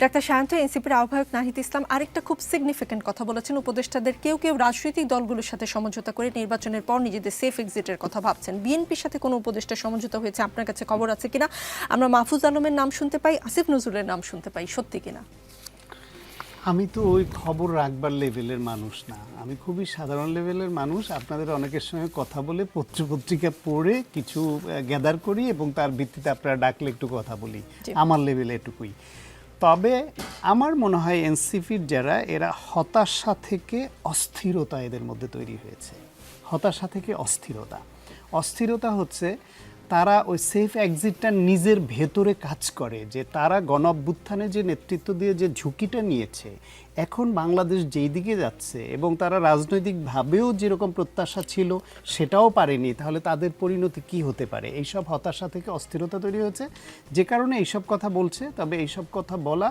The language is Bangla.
ডাক্তার সায়ন্ত, এনসিপির আহ্বায়ক নাহিদ ইসলাম আরেকটা খুব সিগনিফিক্যান্ট কথা বলেছেন। উপদেষ্টাদের কেউ কেউ রাজনৈতিক দলগুলোর সাথে সমঝোতা করে নির্বাচনের পর নিজেদের সেফ এক্সিটের কথা ভাবছেন। বিএনপির সাথে কোনো উপদেষ্টা সমঝোতা হয়েছে আপনার কাছে খবর আছে কিনা? আমরা মাহফুজ আলমের নাম শুনতে পাই, আসিফ নজরুলের নাম শুনতে পাই, সত্যি কিনা? আমি তো ওই খবর রাখবার লেভেলের মানুষ না, আমি খুবই সাধারণ লেভেলের মানুষ। আপনাদের অনেকের সঙ্গে কথা বলে পত্রিকা পড়ে কিছু গ্যাদার করি এবং তার ভিত্তিতে আপনারা ডাকলে একটু কথা বলি, আমার লেভেলে এটুকুই। তবে আমার মনে হয় এনসিপির যারা, এরা হতাশা থেকে অস্থিরতা এদের মধ্যে তৈরি হয়েছে। হতাশা থেকে অস্থিরতা হচ্ছে তারা ওই সেফ এক্সিটটা নিজের ভেতরে কাজ করে, যে তারা গণ-অভ্যুত্থানে যে নেতৃত্ব দিয়ে যে ঝুঁকিটা নিয়েছে, এখন বাংলাদেশ যেই দিকে যাচ্ছে এবং তারা রাজনৈতিকভাবেও যেরকম প্রত্যাশা ছিল সেটাও পারেনি, তাহলে তাদের পরিণতি কি হতে পারে, এইসব হতাশা থেকে অস্থিরতা তৈরি হয়েছে, যে কারণে এইসব কথা বলছে। তবে এইসব কথা বলা